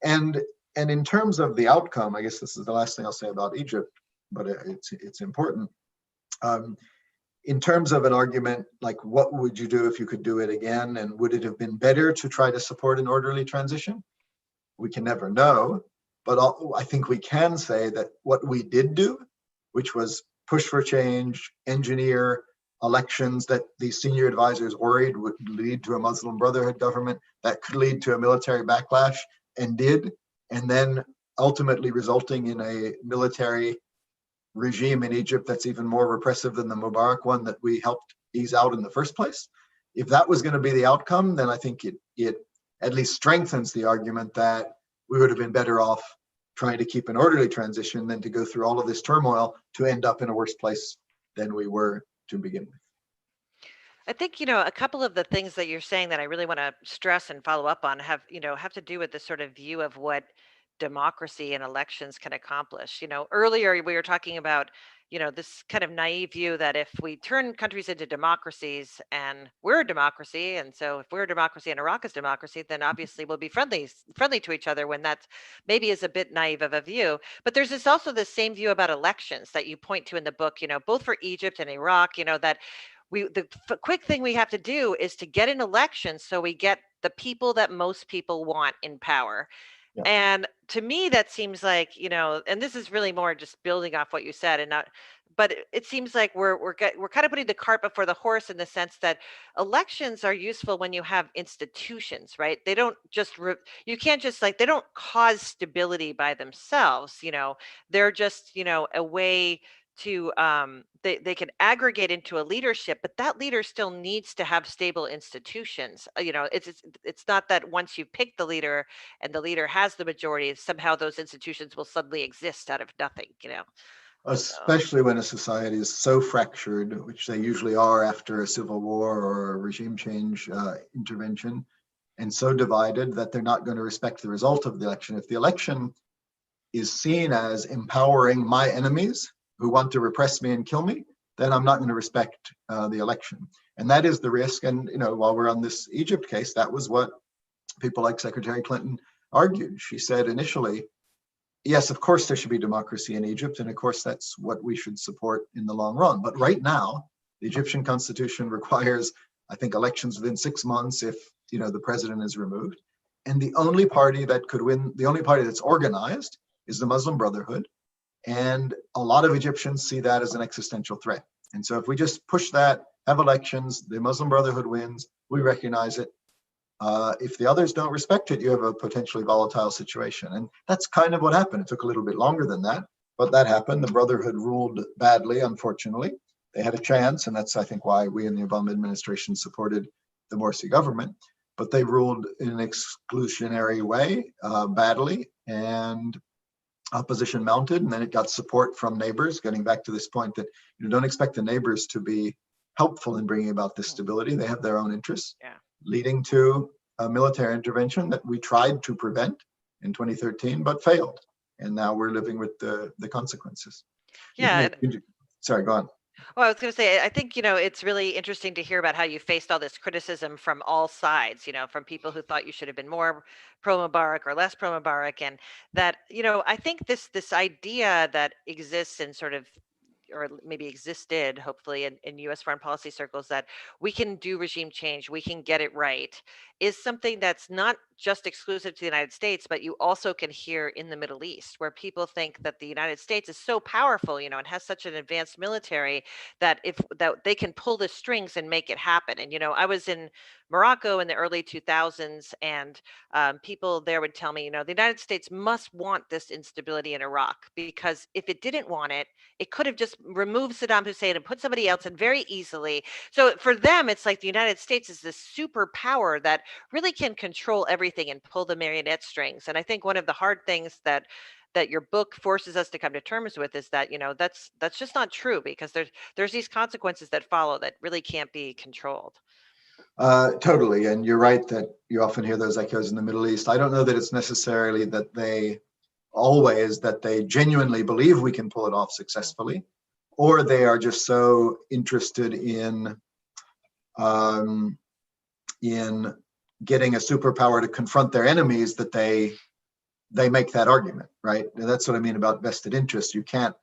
And in terms of the outcome, I guess this is the last thing I'll say about Egypt, but it's important. In terms of an argument, like what would you do if you could do it again? And would it have been better to try to support an orderly transition? We can never know, but I think we can say that what we did do, which was push for change, engineer elections that these senior advisors worried would lead to a Muslim Brotherhood government, that could lead to a military backlash, and did, and then ultimately resulting in a military regime in Egypt that's even more repressive than the Mubarak one that we helped ease out in the first place. If that was going to be the outcome, then I think it at least strengthens the argument that we would have been better off trying to keep an orderly transition than to go through all of this turmoil to end up in a worse place than we were to begin with. I think, a couple of the things that you're saying that I really want to stress and follow up on have to do with this sort of view of what democracy and elections can accomplish. Earlier we were talking about, this kind of naive view that if we turn countries into democracies and we're a democracy, and so if we're a democracy and Iraq is democracy, then obviously we'll be friendly to each other, when that maybe is a bit naive of a view. But there's also the same view about elections that you point to in the book, both for Egypt and Iraq, that the quick thing we have to do is to get an election so we get the people that most people want in power. Yeah. And to me, that seems like, and this is really more just building off what you said, and not, but it seems like we're kind of putting the cart before the horse, in the sense that elections are useful when you have institutions, right? They don't just, you can't just they don't cause stability by themselves, they're just, a way to they can aggregate into a leadership, but that leader still needs to have stable institutions. It's not that once you pick the leader and the leader has the majority, somehow those institutions will suddenly exist out of nothing. Especially when a society is so fractured, which they usually are after a civil war or a regime change intervention, and so divided that they're not going to respect the result of the election. If the election is seen as empowering my enemies who want to repress me and kill me, then I'm not going to respect the election. And that is the risk. And, while we're on this Egypt case, that was what people like Secretary Clinton argued. She said initially, yes, of course there should be democracy in Egypt. And of course, that's what we should support in the long run. But right now, the Egyptian constitution requires, I think, elections within 6 months if, the president is removed. And the only party that could win, the only party that's organized, is the Muslim Brotherhood. And a lot of Egyptians see that as an existential threat. And so if we just push that, have elections, the Muslim Brotherhood wins, we recognize it. If the others don't respect it, you have a potentially volatile situation. And that's kind of what happened. It took a little bit longer than that, but that happened. The Brotherhood ruled badly, unfortunately. They had a chance, and that's, I think, why we in the Obama administration supported the Morsi government. But they ruled in an exclusionary way, badly, and opposition mounted, and then it got support from neighbors, getting back to this point that you don't expect the neighbors to be helpful in bringing about this stability. They have their own interests, leading to a military intervention that we tried to prevent in 2013, but failed. And now we're living with the consequences. Yeah. Sorry, go on. Well, I was going to say, I think, it's really interesting to hear about how you faced all this criticism from all sides, from people who thought you should have been more pro-Mubarak or less pro-Mubarak. And that, I think this idea that exists in sort of, or maybe existed, hopefully, in US foreign policy circles, that we can do regime change, we can get it right, is something that's not just exclusive to the United States, but you also can hear in the Middle East, where people think that the United States is so powerful, and has such an advanced military that if that they can pull the strings and make it happen. And I was in Morocco in the early 2000s, and people there would tell me, the United States must want this instability in Iraq, because if it didn't want it, it could have just removed Saddam Hussein and put somebody else in very easily. So for them, it's like the United States is this superpower that really can control everything and pull the marionette strings. And I think one of the hard things that your book forces us to come to terms with is that that's just not true, because there's these consequences that follow that really can't be controlled. Totally, and you're right that you often hear those echoes in the Middle East. I don't know that it's necessarily that they genuinely believe we can pull it off successfully, or they are just so interested in getting a superpower to confront their enemies that they make that argument, right? And that's what I mean about vested interest. You can't,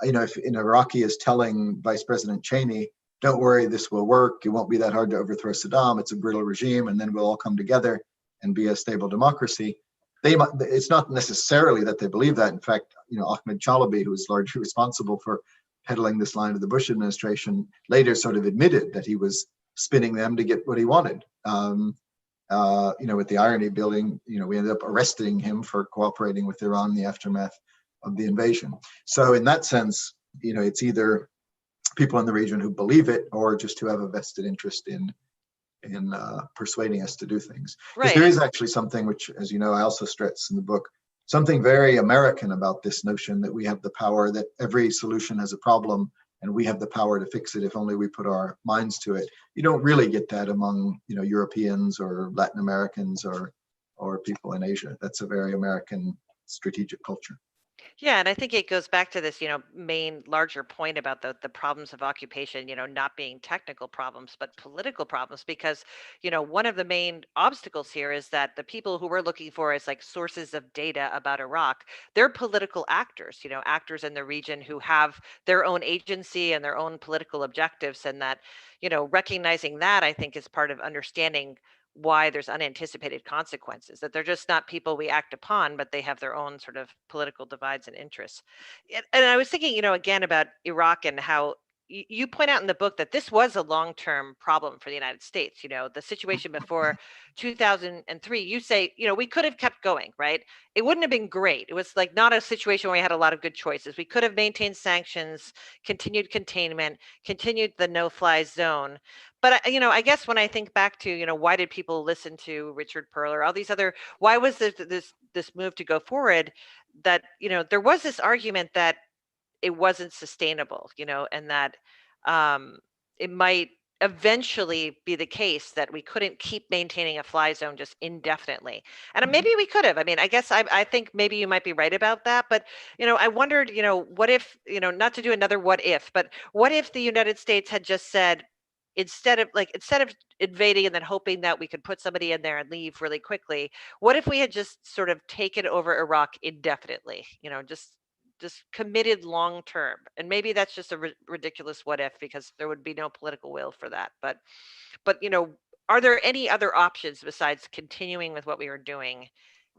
if an Iraqi is telling Vice President Cheney, don't worry, this will work, it won't be that hard to overthrow Saddam, it's a brutal regime, and then we'll all come together and be a stable democracy. It's not necessarily that they believe that. In fact, Ahmed Chalabi, who was largely responsible for peddling this line of the Bush administration, later sort of admitted that he was spinning them to get what he wanted. With the irony building, we ended up arresting him for cooperating with Iran in the aftermath of the invasion. So in that sense, it's either people in the region who believe it or just who have a vested interest in persuading us to do things. Because there is actually something which, as you know, I also stress in the book, something very American about this notion that we have the power, that every solution has a problem and we have the power to fix it if only we put our minds to it. You don't really get that among Europeans or Latin Americans or people in Asia. That's a very American strategic culture. Yeah, and I think it goes back to this, main larger point about the problems of occupation, not being technical problems, but political problems. Because, one of the main obstacles here is that the people who we're looking for as like sources of data about Iraq, they're political actors, actors in the region who have their own agency and their own political objectives. And that, recognizing that, I think, is part of understanding why there's unanticipated consequences, that they're just not people we act upon, but they have their own sort of political divides and interests. And I was thinking, again, about Iraq and how you point out in the book that this was a long-term problem for the United States. The situation before 2003, you say, we could have kept going, right? It wouldn't have been great. It was like not a situation where we had a lot of good choices. We could have maintained sanctions, continued containment, continued the no-fly zone. But I guess when I think back to, why did people listen to Richard Perle or all these other, why was this move to go forward? That there was this argument that it wasn't sustainable, and that it might eventually be the case that we couldn't keep maintaining a fly zone just indefinitely. And maybe we could have. I mean, I guess I think maybe you might be right about that. But I wondered, what if, not to do another what if, but what if the United States had just said, instead of invading and then hoping that we could put somebody in there and leave really quickly, what if we had just sort of taken over Iraq indefinitely, just committed long term? And maybe that's just a ridiculous what if, because there would be no political will for that. But are there any other options besides continuing with what we were doing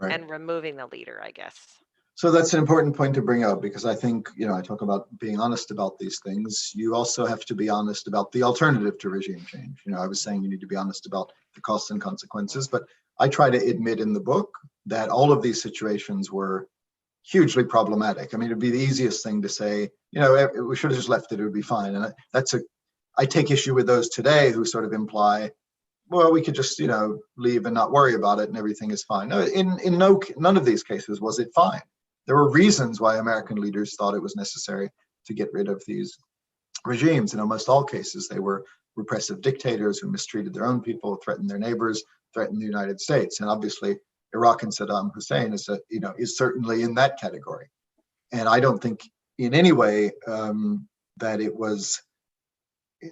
and removing the leader, I guess? So that's an important point to bring up, because I think, I talk about being honest about these things. You also have to be honest about the alternative to regime change. I was saying you need to be honest about the costs and consequences, but I try to admit in the book that all of these situations were hugely problematic. I mean, it'd be the easiest thing to say, we should have just left it would be fine. And I take issue with those today who sort of imply, well, we could just, leave and not worry about it and everything is fine. No, none of these cases was it fine. There were reasons why American leaders thought it was necessary to get rid of these regimes. In almost all cases, they were repressive dictators who mistreated their own people, threatened their neighbors, threatened the United States. And obviously, Iraq and Saddam Hussein is certainly in that category. And I don't think in any way that it was,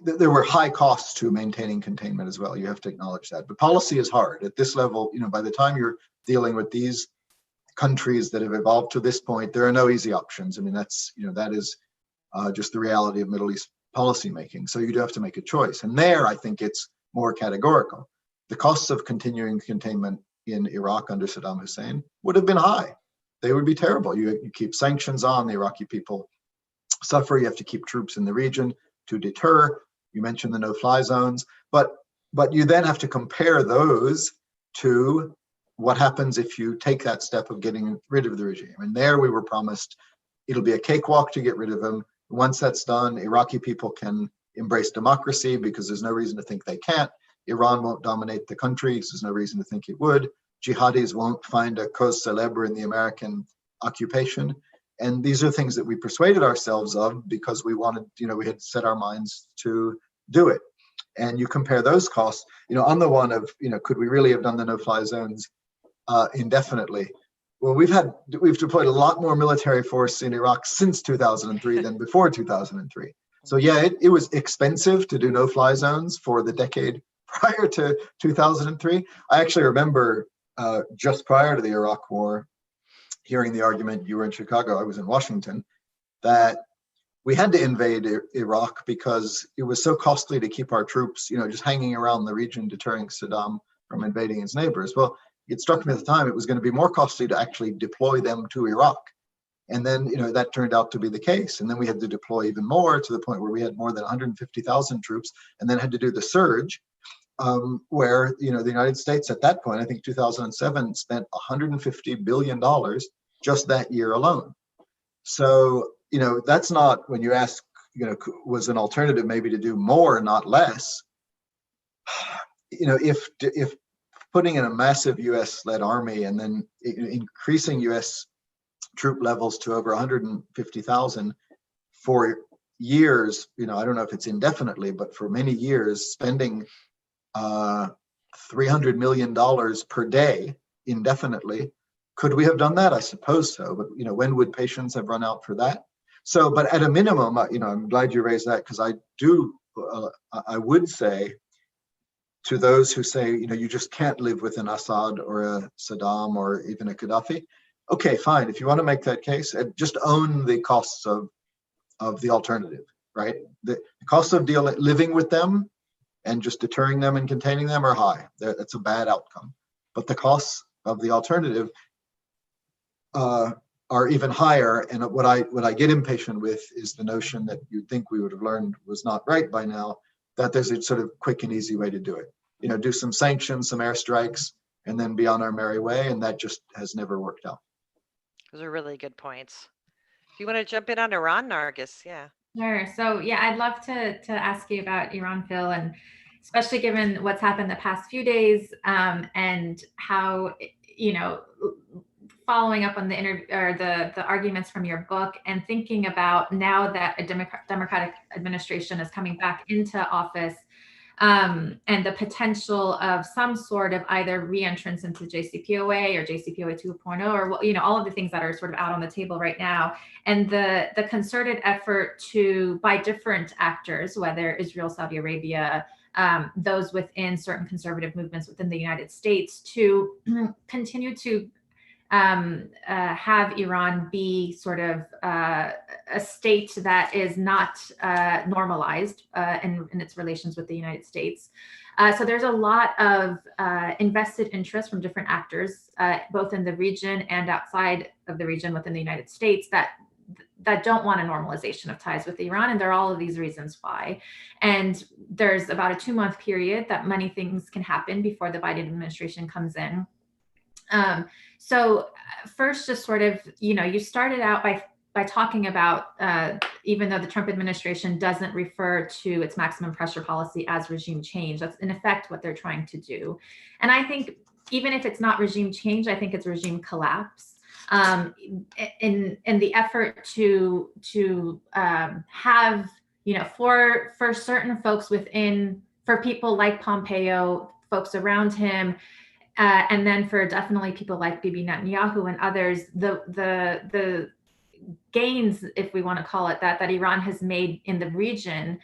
there were high costs to maintaining containment as well. You have to acknowledge that. But policy is hard at this level. By the time you're dealing with these countries that have evolved to this point, there are no easy options. I mean, that's, that is just the reality of Middle East policymaking. So you do have to make a choice. And there, I think it's more categorical. The costs of continuing containment in Iraq under Saddam Hussein would have been high. They would be terrible. You keep sanctions on, the Iraqi people suffer. You have to keep troops in the region to deter. You mentioned the no-fly zones, but you then have to compare those to what happens if you take that step of getting rid of the regime. And there we were promised it'll be a cakewalk to get rid of him. Once that's done, Iraqi people can embrace democracy because there's no reason to think they can't. Iran won't dominate the country because there's no reason to think it would. Jihadis won't find a cause célèbre in the American occupation. And these are things that we persuaded ourselves of because we wanted, we had set our minds to do it. And you compare those costs, on the one of, could we really have done the no-fly zones indefinitely? Well, we've deployed a lot more military force in Iraq since 2003 than before 2003. So yeah, it was expensive to do no-fly zones for the decade prior to 2003. I actually remember just prior to the Iraq War, hearing the argument, you were in Chicago, I was in Washington, that we had to invade Iraq because it was so costly to keep our troops, just hanging around the region, deterring Saddam from invading his neighbors. Well, it struck me at the time it was going to be more costly to actually deploy them to Iraq. And then, that turned out to be the case. And then we had to deploy even more to the point where we had more than 150,000 troops and then had to do the surge, where, the United States at that point, I think 2007, spent $150 billion just that year alone. So, that's not, when you ask, was an alternative maybe to do more, not less. If putting in a massive US-led army and then increasing US troop levels to over 150,000 for years, I don't know if it's indefinitely, but for many years, spending $300 million per day indefinitely. Could we have done that? I suppose so, but when would patience have run out for that? So, but at a minimum, I'm glad you raised that, because I would say to those who say, you just can't live with an Assad or a Saddam or even a Gaddafi. Okay, fine. If you want to make that case, just own the costs of the alternative, right? The costs of living with them and just deterring them and containing them are high. That's a bad outcome. But the costs of the alternative are even higher. And what I get impatient with is the notion that you'd think we would have learned was not right by now, that there's a sort of quick and easy way to do it. Do some sanctions, some airstrikes, and then be on our merry way. And that just has never worked out. Those are really good points. Do you want to jump in on Iran, Nargis? Yeah. Sure. So yeah, I'd love to ask you about Iran, Phil, and especially given what's happened the past few days, and how, following up on the interview or the arguments from your book, and thinking about now that a Democratic administration is coming back into office, and the potential of some sort of either re-entrance into JCPOA or JCPOA 2.0, or all of the things that are sort of out on the table right now, and the concerted effort by different actors, whether Israel, Saudi Arabia, those within certain conservative movements within the United States, to continue to have Iran be sort of a state that is not normalized in its relations with the United States. So there's a lot of invested interest from different actors, both in the region and outside of the region within the United States, that don't want a normalization of ties with Iran. And there are all of these reasons why. And there's about a 2-month period that many things can happen before the Biden administration comes in. So first, just sort of, you started out by talking about, even though the Trump administration doesn't refer to its maximum pressure policy as regime change, that's in effect what they're trying to do. And I think even if it's not regime change, I think it's regime collapse. In the effort to have, for certain folks for people like Pompeo, folks around him, and then for definitely people like Bibi Netanyahu and others, the gains, if we want to call it that, that Iran has made in the region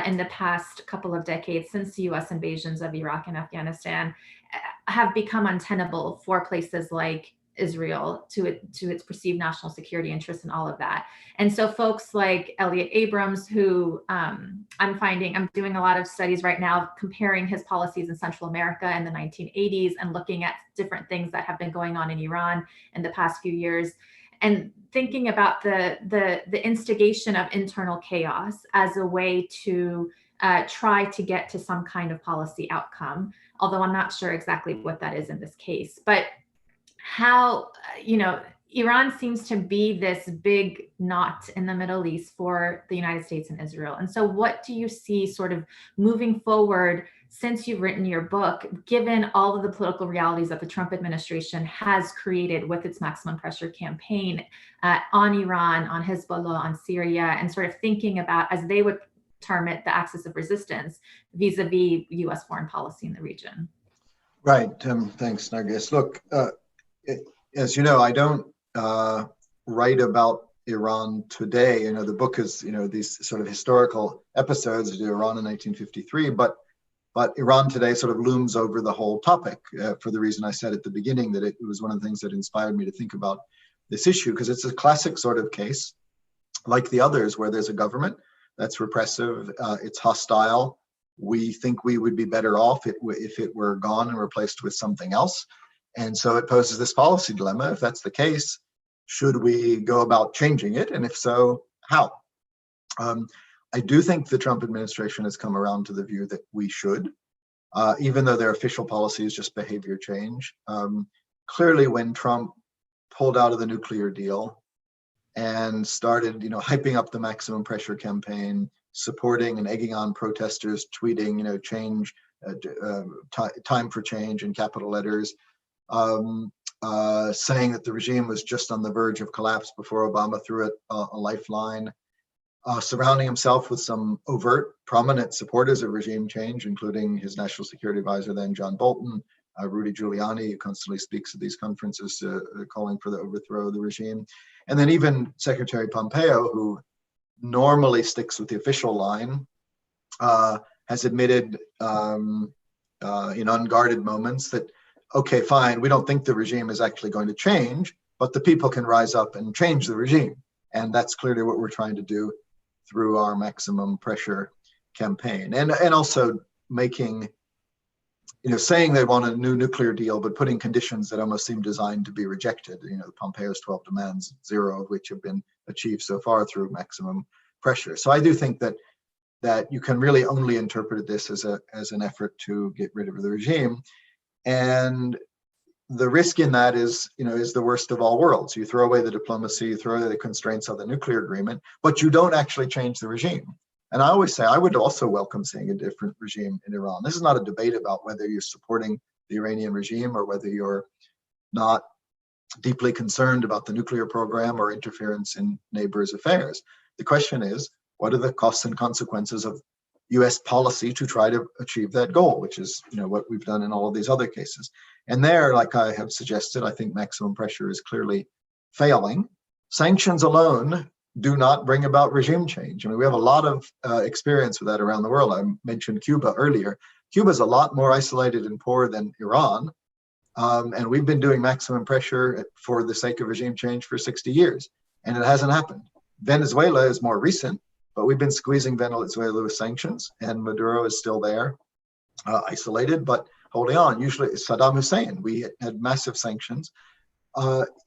in the past couple of decades since the US invasions of Iraq and Afghanistan have become untenable for places like Israel to its perceived national security interests and all of that. And so folks like Elliot Abrams, who I'm doing a lot of studies right now comparing his policies in Central America in the 1980s and looking at different things that have been going on in Iran in the past few years, and thinking about the instigation of internal chaos as a way to try to get to some kind of policy outcome, although I'm not sure exactly what that is in this case. But how, Iran seems to be this big knot in the Middle East for the United States and Israel. And so what do you see sort of moving forward since you've written your book, given all of the political realities that the Trump administration has created with its maximum pressure campaign on Iran, on Hezbollah, on Syria, and sort of thinking about, as they would term it, the axis of resistance vis-a-vis US foreign policy in the region? Right. Thanks, Nargis. Look, as you know, I don't write about Iran today. The book is, these sort of historical episodes of Iran in 1953, but Iran today sort of looms over the whole topic for the reason I said at the beginning, that it was one of the things that inspired me to think about this issue, because it's a classic sort of case, like the others, where there's a government that's repressive, it's hostile. We think we would be better off if it were gone and replaced with something else. And so it poses this policy dilemma. If that's the case, should we go about changing it? And if so, how? I do think the Trump administration has come around to the view that we should, even though their official policy is just behavior change. Clearly, when Trump pulled out of the nuclear deal and started, hyping up the maximum pressure campaign, supporting and egging on protesters, tweeting, change, time for change in capital letters, saying that the regime was just on the verge of collapse before Obama threw it a lifeline, surrounding himself with some overt, prominent supporters of regime change, including his national security advisor then, John Bolton, Rudy Giuliani, who constantly speaks at these conferences calling for the overthrow of the regime, and then even Secretary Pompeo, who normally sticks with the official line, has admitted in unguarded moments that, okay, fine, we don't think the regime is actually going to change, but the people can rise up and change the regime. And that's clearly what we're trying to do through our maximum pressure campaign. And also making, saying they want a new nuclear deal, but putting conditions that almost seem designed to be rejected. Pompeo's 12 demands, 0 of which have been achieved so far through maximum pressure. So I do think that you can really only interpret this as an effort to get rid of the regime. And the risk in that is the worst of all worlds. You throw away the diplomacy, you throw away the constraints of the nuclear agreement, but you don't actually change the regime. And I always say I would also welcome seeing a different regime in Iran. This is not a debate about whether you're supporting the Iranian regime or whether you're not deeply concerned about the nuclear program or interference in neighbors' affairs. The question is, what are the costs and consequences of US policy to try to achieve that goal, which is what we've done in all of these other cases. And there, like I have suggested, I think maximum pressure is clearly failing. Sanctions alone do not bring about regime change. We have a lot of experience with that around the world. I mentioned Cuba earlier. Cuba is a lot more isolated and poor than Iran. And we've been doing maximum pressure for the sake of regime change for 60 years, and it hasn't happened. Venezuela is more recent, but we've been squeezing Venezuela with sanctions, and Maduro is still there, isolated, but holding on. Usually Saddam Hussein, we had massive sanctions.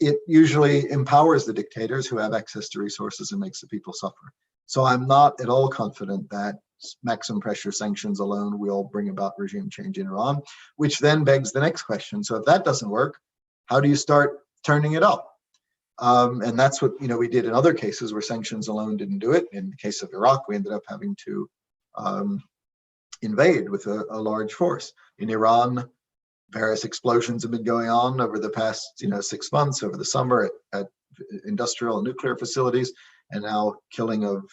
It usually empowers the dictators who have access to resources and makes the people suffer. So I'm not at all confident that maximum pressure sanctions alone will bring about regime change in Iran, which then begs the next question. So if that doesn't work, how do you start turning it up? And that's what we did in other cases where sanctions alone didn't do it. In the case of Iraq, we ended up having to invade with a large force. In Iran, various explosions have been going on over the past 6 months, over the summer at industrial and nuclear facilities, and now killing of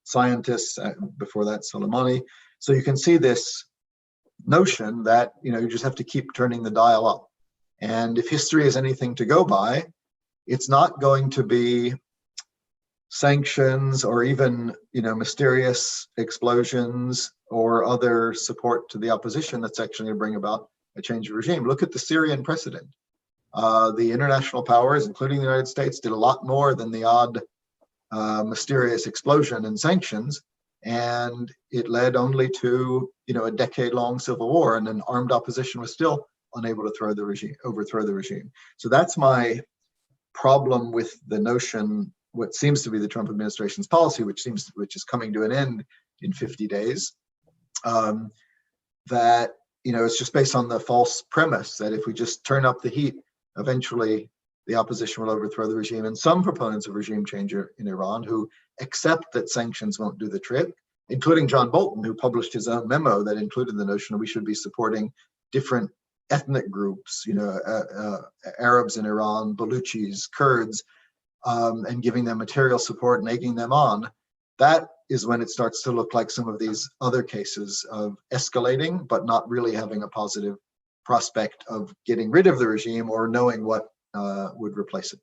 scientists, before that Soleimani. So you can see this notion that you just have to keep turning the dial up. And if history is anything to go by, it's not going to be sanctions or even, mysterious explosions or other support to the opposition that's actually going to bring about a change of regime. Look at the Syrian precedent. The international powers, including the United States, did a lot more than the odd mysterious explosion and sanctions, and it led only to a decade-long civil war, and an armed opposition was still unable to overthrow the regime. So that's my problem with the notion, what seems to be the Trump administration's policy, which is coming to an end in 50 days, that it's just based on the false premise that if we just turn up the heat, eventually the opposition will overthrow the regime. And some proponents of regime change in Iran who accept that sanctions won't do the trick, including John Bolton, who published his own memo that included the notion that we should be supporting different ethnic groups, Arabs in Iran, Baluchis, Kurds, and giving them material support and egging them on. That is when it starts to look like some of these other cases of escalating, but not really having a positive prospect of getting rid of the regime or knowing what would replace it.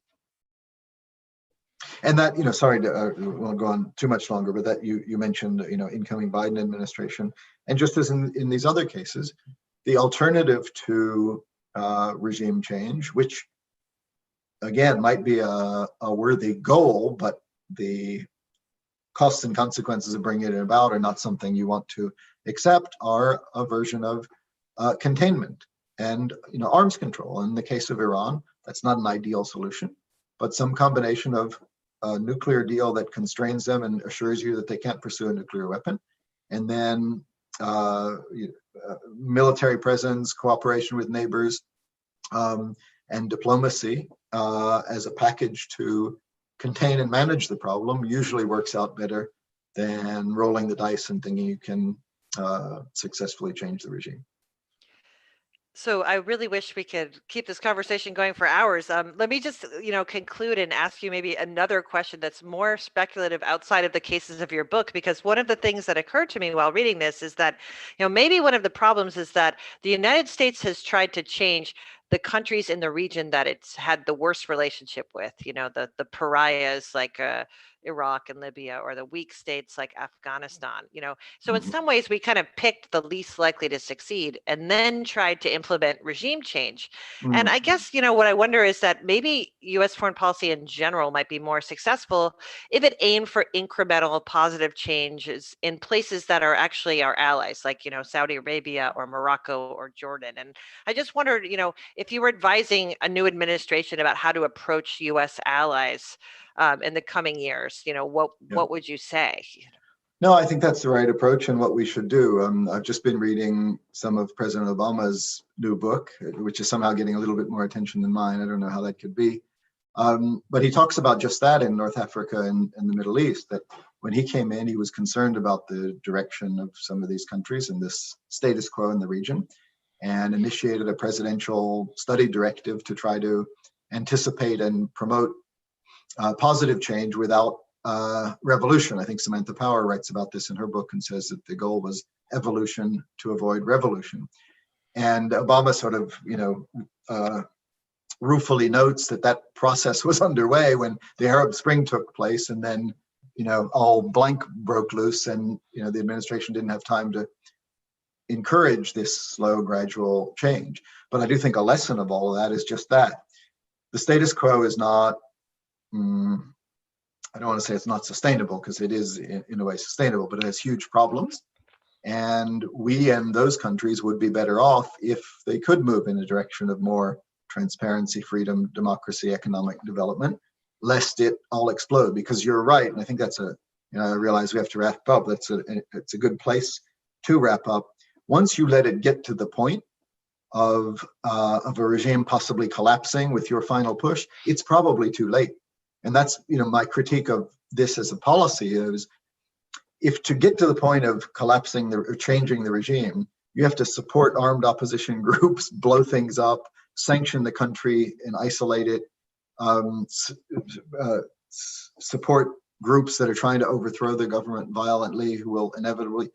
And that, sorry to won't go on too much longer, but that you mentioned, incoming Biden administration. And just as in these other cases, the alternative to regime change, which again might be a worthy goal, but the costs and consequences of bringing it about are not something you want to accept, are a version of containment and arms control. In the case of Iran, that's not an ideal solution, but some combination of a nuclear deal that constrains them and assures you that they can't pursue a nuclear weapon, and then military presence, cooperation with neighbors, and diplomacy as a package to contain and manage the problem usually works out better than rolling the dice and thinking you can successfully change the regime. So I really wish we could keep this conversation going for hours. Let me just, conclude and ask you maybe another question that's more speculative outside of the cases of your book, because one of the things that occurred to me while reading this is that, maybe one of the problems is that the United States has tried to change the countries in the region that it's had the worst relationship with, the pariahs like Iraq and Libya, or the weak states like Afghanistan, So in some ways we kind of picked the least likely to succeed and then tried to implement regime change. And I guess, what I wonder is that maybe US foreign policy in general might be more successful if it aimed for incremental positive changes in places that are actually our allies, like, Saudi Arabia or Morocco or Jordan. And I just wondered, if you were advising a new administration about how to approach US allies in the coming years, what would you say? No, I think that's the right approach and what we should do. I've just been reading some of President Obama's new book, which is somehow getting a little bit more attention than mine. I don't know how that could be. But he talks about just that in North Africa and the Middle East, that when he came in, he was concerned about the direction of some of these countries and this status quo in the region, and initiated a presidential study directive to try to anticipate and promote positive change without revolution. I think Samantha Power writes about this in her book and says that the goal was evolution to avoid revolution. And Obama sort of, ruefully notes that process was underway when the Arab Spring took place, and then, all blank broke loose, and, the administration didn't have time to encourage this slow, gradual change. But I do think a lesson of all of that is just that. The status quo is not, I don't want to say it's not sustainable, because it is in a way sustainable, but it has huge problems. And we and those countries would be better off if they could move in a direction of more transparency, freedom, democracy, economic development, lest it all explode. Because you're right, and I think that's I realize we have to wrap up. It's a good place to wrap up. Once you let it get to the point of a regime possibly collapsing with your final push, it's probably too late. And that's, my critique of this as a policy is, if to get to the point of collapsing or changing the regime, you have to support armed opposition groups, blow things up, sanction the country and isolate it, support groups that are trying to overthrow the government violently, who will inevitably,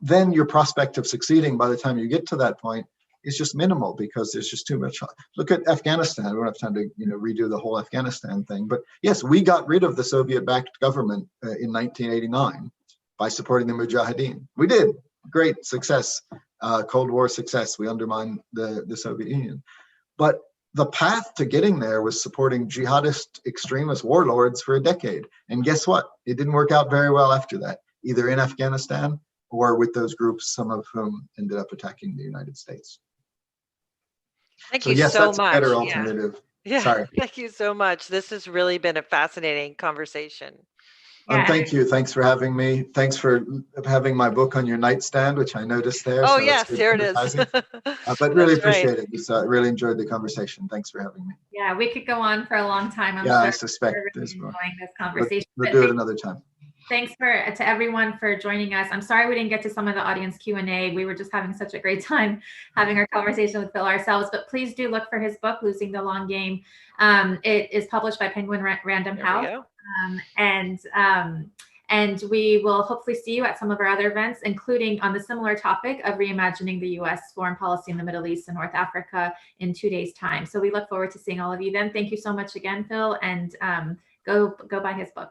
then your prospect of succeeding by the time you get to that point is just minimal because there's just too much. Look at Afghanistan. We don't have time to redo the whole Afghanistan thing, but yes, we got rid of the Soviet-backed government in 1989 by supporting the Mujahideen. We did. Great success, Cold War success. We undermined the Soviet Union. But the path to getting there was supporting jihadist extremist warlords for a decade. And guess what? It didn't work out very well after that, either in Afghanistan or with those groups, some of whom ended up attacking the United States. Thank So you yes, so that's much. a better alternative. Yeah. Sorry. Thank you so much. This has really been a fascinating conversation. Yeah. Thank you. Thanks for having me. Thanks for having my book on your nightstand, which I noticed there. Oh, so yes, good here it is. But really appreciate it. Really enjoyed the conversation. Thanks for having me. Yeah, we could go on for a long time. I'm sure. I suspect we're there's really more. enjoying this conversation. We'll do it another time. Thanks to everyone for joining us. I'm sorry we didn't get to some of the audience Q&A. We were just having such a great time having our conversation with Phil ourselves, but please do look for his book, Losing the Long Game. It is published by Penguin Random House. And we will hopefully see you at some of our other events, including on the similar topic of reimagining the U.S. foreign policy in the Middle East and North Africa in 2 days' time. So we look forward to seeing all of you then. Thank you so much again, Phil, and go buy his book.